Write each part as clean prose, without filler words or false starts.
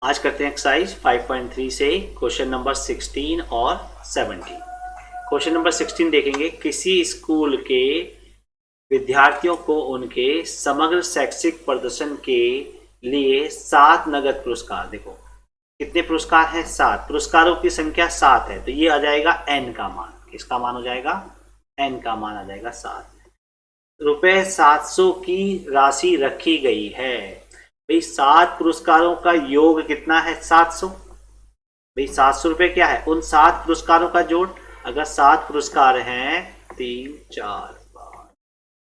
आज करते हैं एक्सरसाइज 5.3 से क्वेश्चन नंबर 16 और 17। क्वेश्चन नंबर 16 देखेंगे, किसी स्कूल के विद्यार्थियों को उनके समग्र शैक्षिक प्रदर्शन के लिए 7 नगद पुरस्कार। देखो कितने पुरस्कार हैं, 7। पुरस्कारों की संख्या 7 है, तो ये आ जाएगा n का मान। किसका मान हो जाएगा? n का मान आ जाएगा 7। रुपए 700 की राशि रखी गई है। भाई 7 पुरस्कारों का योग कितना है? 700। भाई 700 रुपए क्या है? उन 7 पुरस्कारों का जोड़। अगर 7 पुरस्कार हैं 3 4 5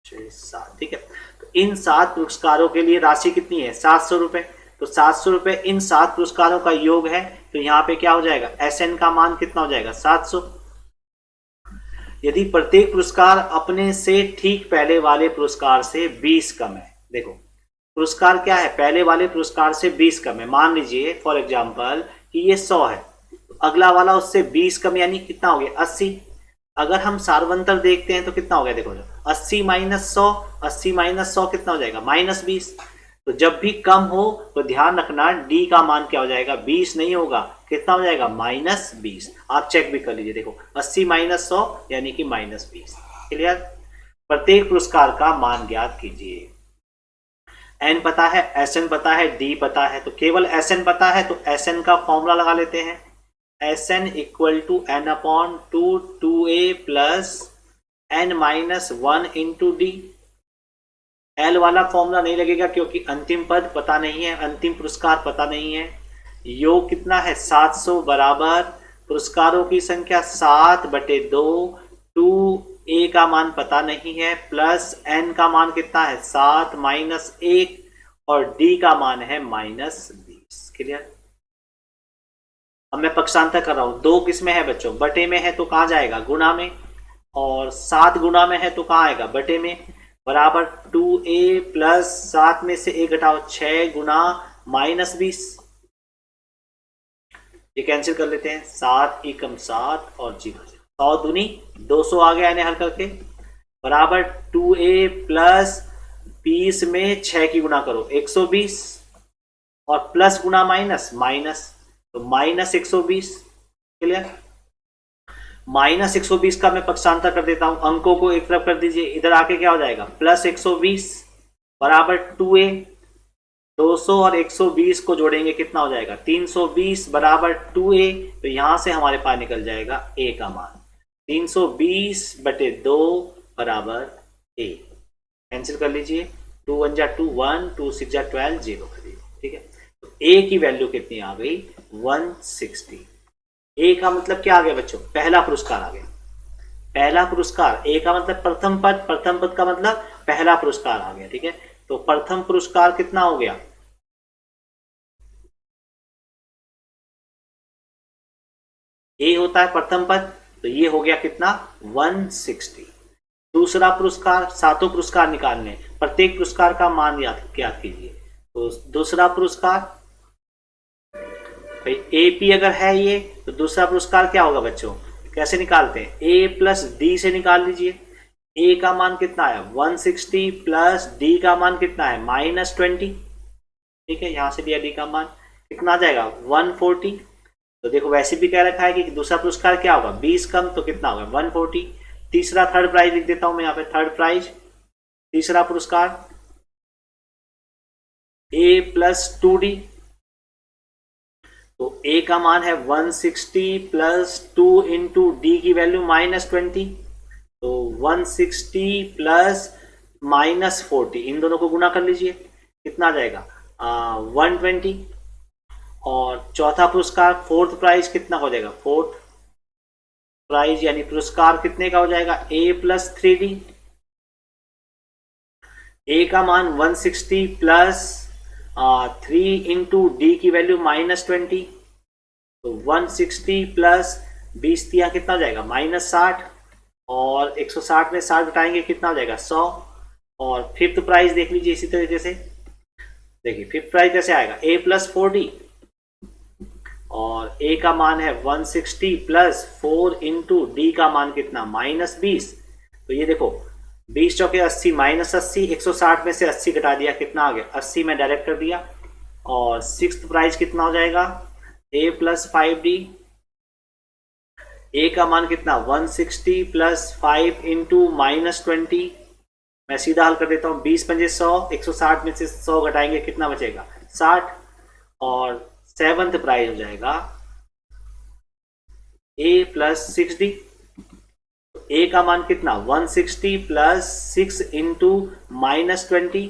6 7, ठीक है, तो इन 7 पुरस्कारों के लिए राशि कितनी है? 700 रुपए। तो 700 रुपए इन 7 पुरस्कारों का योग है, तो यहाँ पे क्या हो जाएगा? एसएन का मान कितना हो जाएगा? 700। यदि प्रत्येक पुरस्कार अपने से ठीक पहले वाले पुरस्कार से 20 कम है। देखो पुरस्कार क्या है? पहले वाले पुरस्कार से 20 कम है। मान लीजिए फॉर एग्जांपल कि ये 100 है, तो अगला वाला उससे 20 कम, यानी कितना हो गया? 80। अगर हम सार्वंतर देखते हैं तो कितना हो गया? देखो 80 माइनस 100, 80 माइनस 100 कितना हो जाएगा? -20। तो जब भी कम हो तो ध्यान रखना डी का मान क्या हो जाएगा? 20 नहीं होगा, कितना हो जाएगा? -20। आप चेक भी कर लीजिए। देखो 80 माइनस 100 यानी कि -20। क्लियर? प्रत्येक पुरस्कार का मान ज्ञात कीजिए। एन पता है, एस एन पता है, डी पता है, तो केवल एस एन पता है तो एस एन का फॉर्मूला लगा लेते हैं। S N equal to N upon 2 plus N minus 1 into D. L वाला फॉर्मूला नहीं लगेगा क्योंकि अंतिम पद पता नहीं है, अंतिम पुरस्कार पता नहीं है। योग कितना है? 700 बराबर पुरस्कारों की संख्या 7/2, 2a का मान पता नहीं है, प्लस n का मान कितना है? 7 माइनस 1, और d का मान है -20। क्लियर? अब मैं पक्षांतर कर रहा हूं। 2 किस में है बच्चों? बटे में है, तो कहां जाएगा? गुणा में। और 7 गुणा में है तो कहां आएगा? बटे में। बराबर 2a प्लस 7 में से 1 घटाओ 6 गुना -20। ये कैंसिल कर लेते हैं। 7 एकम 7 और 0 100 दूनी 200 आ गया, हल करके बराबर 2a प्लस 20 में 6 की गुना करो 120, और प्लस गुना माइनस माइनस, तो -120। क्लियर? -120 का मैं पक्षांतर कर देता हूं, अंकों को एक तरफ कर दीजिए, इधर आके क्या हो जाएगा? +120 बराबर 2a। 200 और 120 को जोड़ेंगे कितना हो जाएगा? 320 बराबर 2a। तो यहां से हमारे पास निकल जाएगा a का मान 320/2 बराबर a। कैंसिल कर लीजिए। 2 1 जा 2 1, 2 6 जा 12, 0 कर दीजिए। ठीक है, तो a की वैल्यू कितनी आ गई? 160। ए का मतलब क्या आ गया बच्चों? पहला पुरस्कार आ गया। पहला पुरस्कार, ए का मतलब प्रथम पद, प्रथम पद का मतलब पहला पुरस्कार आ गया। ठीक है, तो प्रथम पुरस्कार कितना हो गया? ए होता है प्रथम पद, तो ये हो गया कितना? 160। दूसरा पुरस्कार, 7 पुरस्कार निकालने, प्रत्येक पुरस्कार का मान याद कीजिए। तो दूसरा पुरस्कार भाई AP अगर है ये, तो दूसरा पुरस्कार क्या होगा बच्चों? कैसे निकालते हैं? A प्लस डी से निकाल लीजिए। A का मान कितना है? 160 प्लस D का मान कितना है? -20। ठीक है, यहां से दिया D का मान कितना आ जाएगा? 140। तो देखो वैसे भी कह रखा है कि दूसरा पुरस्कार क्या होगा? 20 कम, तो कितना होगा? 140। तीसरा, थर्ड प्राइज लिख देता हूं मैं यहाँ पे। थर्ड प्राइज, तीसरा पुरस्कार A प्लस 2D। तो a का मान है 160 प्लस 2 इंटू डी की वैल्यू -20, तो 160 प्लस -40, इन दोनों को गुना कर लीजिए, कितना आ जाएगा? 120। और चौथा पुरस्कार, फोर्थ प्राइज कितना हो जाएगा? फोर्थ प्राइज यानी पुरस्कार कितने का हो जाएगा? a plus 3D। a का मान 160 प्लस 3 इंटू डी की वैल्यू -20, तो 160 प्लस 20 दिया कितना हो जाएगा? -60, और 160 में 60 घटाएंगे कितना हो जाएगा? 100। और फिफ्थ प्राइज देख लीजिए इसी तरीके से। देखिए फिफ्थ प्राइज कैसे आएगा? a प्लस 4D, और a का मान है 160 प्लस 4 इंटू डी का मान कितना? -20। तो ये देखो 20 चौके 80 -80, 160 में से 80 घटा दिया, कितना आ गया? 80 में डायरेक्ट कर दिया, और सिक्स्थ प्राइज कितना हो जाएगा a प्लस 5d। a का मान कितना 160 प्लस 5 इंटू -20। मैं सीधा हल कर देता हूं 20 पंजे 100, 160 में से 100 घटाएंगे कितना बचेगा 60। और सेवंथ प्राइज हो जाएगा a प्लस 6d। a का मान कितना 160 प्लस 6 इंटू -20।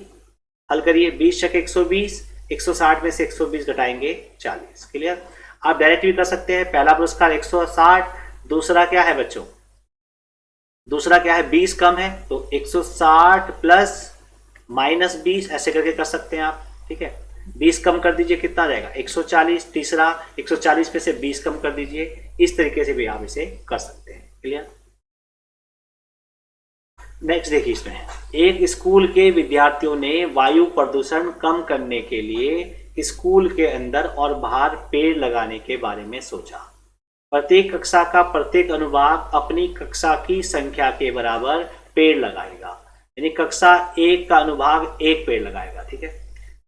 हल करिए 20 छक 120, 160 में से 120 घटाएंगे 40। क्लियर। आप डायरेक्ट भी कर सकते हैं। पहला पुरस्कार 160, दूसरा क्या है बच्चों, दूसरा क्या है 20 कम है तो 160 प्लस -20 ऐसे करके कर सकते हैं आप। ठीक है, 20 कम कर दीजिए कितना आ जाएगा 140, तीसरा 140 पे से 20 कम कर दीजिए। इस तरीके से भी आप इसे कर सकते हैं। क्लियर। नेक्स्ट देखिए, इसमें एक स्कूल के विद्यार्थियों ने वायु प्रदूषण कम करने के लिए स्कूल के अंदर और बाहर पेड़ लगाने के बारे में सोचा। प्रत्येक कक्षा का प्रत्येक अनुभाग अपनी कक्षा की संख्या के बराबर पेड़ लगाएगा। यानी कक्षा 1 का अनुभाग 1 पेड़ लगाएगा। ठीक है,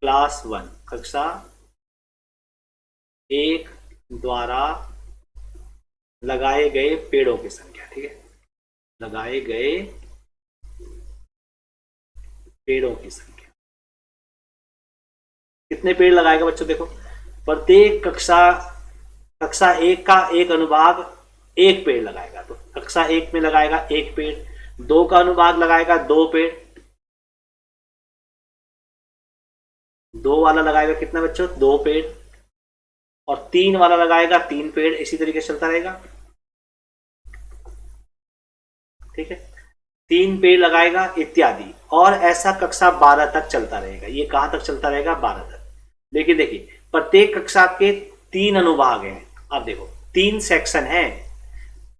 क्लास 1 कक्षा 1 द्वारा लगाए गए पेड़ों की संख्या। ठीक है, लगाए गए पेड़ों की संख्या कितने पेड़ लगाएगा बच्चों। देखो, प्रत्येक कक्षा 1 का एक अनुभाग 1 पेड़ लगाएगा तो कक्षा 1 में लगाएगा 1 पेड़। 2 का अनुभाग लगाएगा 2 पेड़। 2 वाला लगाएगा कितना बच्चों 2 पेड़। और 3 वाला लगाएगा 3 पेड़। इसी तरीके से चलता रहेगा। ठीक है, 3 पेड़ लगाएगा इत्यादि। और ऐसा कक्षा 12 तक चलता रहेगा। ये कहां तक चलता रहेगा 12 तक। लेकिन देखिए, प्रत्येक कक्षा के 3 अनुभाग हैं। अब देखो 3 सेक्शन है।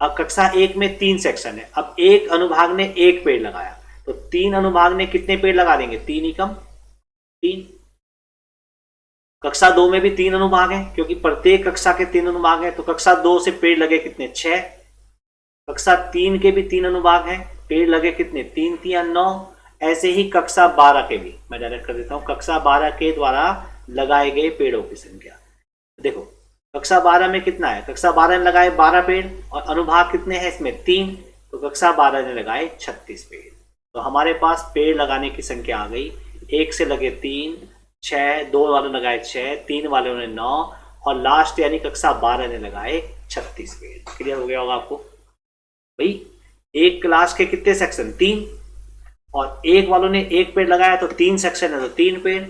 अब कक्षा 1 में 3 सेक्शन है। अब एक अनुभाग ने 1 पेड़ लगाया तो 3 अनुभाग ने कितने पेड़ लगा देंगे 3 ही कम 3। कक्षा 2 में भी 3 अनुभाग हैं क्योंकि प्रत्येक कक्षा के 3 अनुभाग हैं तो कक्षा 2 से पेड़ लगे कितने 6। कक्षा 3 के भी 3 अनुभाग हैं, पेड़ लगे कितने 3 3 9। ऐसे ही कक्षा 12 के भी मैं डायरेक्ट कर देता हूं। कक्षा 12 के द्वारा लगाए गए पेड़ों की संख्या देखो, कक्षा 12 में कितना है, कक्षा 12 ने लगाए 12 पेड़ और अनुभाग कितने हैं इसमें 3, तो कक्षा 12 ने लगाए 36 पेड़। तो हमारे पास पेड़ लगाने की संख्या आ गई। 1 से लगे 3, 6, 2 वाले लगाए 6, 3 वालों ने 9 और लास्ट यानी कक्षा 12 ने लगाए 36 पेड़। क्लियर हो गया होगा आपको भाई। एक क्लास के कितने सेक्शन 3 और 1 वालों ने 1 पेड़ लगाया तो 3 सेक्शन है तो 3 पेड़।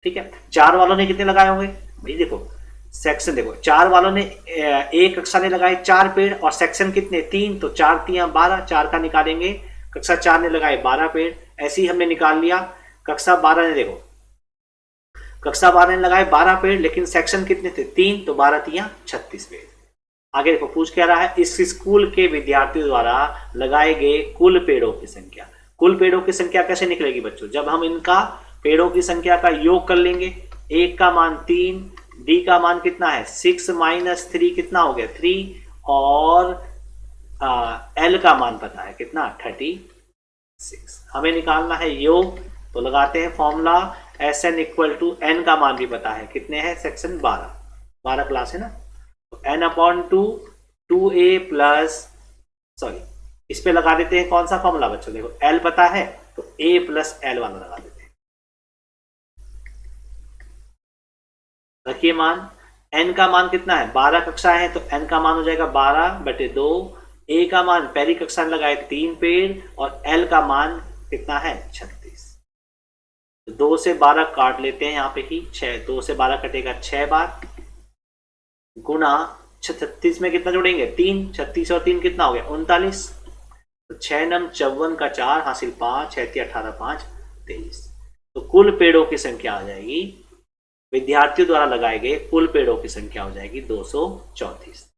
ठीक है, 4 वालों ने कितने लगाए होंगे भाई, देखो सेक्शन देखो 4 वालों ने एक कक्षा ने लगाए 4 पेड़ और सेक्शन कितने 3 तो 4 3 12, 4 का निकालेंगे। कक्षा 4 ने लगाए 12 पेड़। ऐसे ही हमने निकाल लिया। कक्षा 12 ने देखो, कक्षा 12 ने लगाए 12 पेड़ लेकिन सेक्शन कितने थे 3 तो 12 3 36 पेड़। आगे देखो पूछ क्या रहा है, इस स्कूल के विद्यार्थियों द्वारा लगाए गए कुल पेड़ों की संख्या। कुल पेड़ों की संख्या कैसे निकलेगी बच्चों, जब हम इनका पेड़ों की संख्या का योग कर लेंगे। 1 का मान 3, डी का मान कितना है 6 - 3 कितना हो गया 3 और एल का मान पता है कितना 36। हमें निकालना है योग तो लगाते हैं फॉर्मूला SN = n का मान भी पता है कितने हैं सेक्शन 12 क्लास है ना, तो n/2 2a प्लस सॉरी इस पे लगा देते हैं कौन सा फॉर्मूला बच्चों, देखो L पता है तो a + L वाला लगा देते हैं। रखिए मान, n का मान कितना है 12 कक्षाएं हैं तो n का मान हो जाएगा 12/2। a का मान पहली कक्षा में लगाए 3 पेड़ और L का मान कितना है 36। तो 2 से 12 काट लेते हैं यहाँ पे ही 6, 2 से 12 कटेगा 6 बार गुना 36 में कितना जोड़ेंगे 3, 36 और 3 कितना हो गया 39। तो 6 नम 54 का 4 हासिल 5, 6 × 18 5 23। तो कुल पेड़ों की संख्या आ जाएगी, विद्यार्थियों द्वारा लगाए गए कुल पेड़ों की संख्या हो जाएगी 234।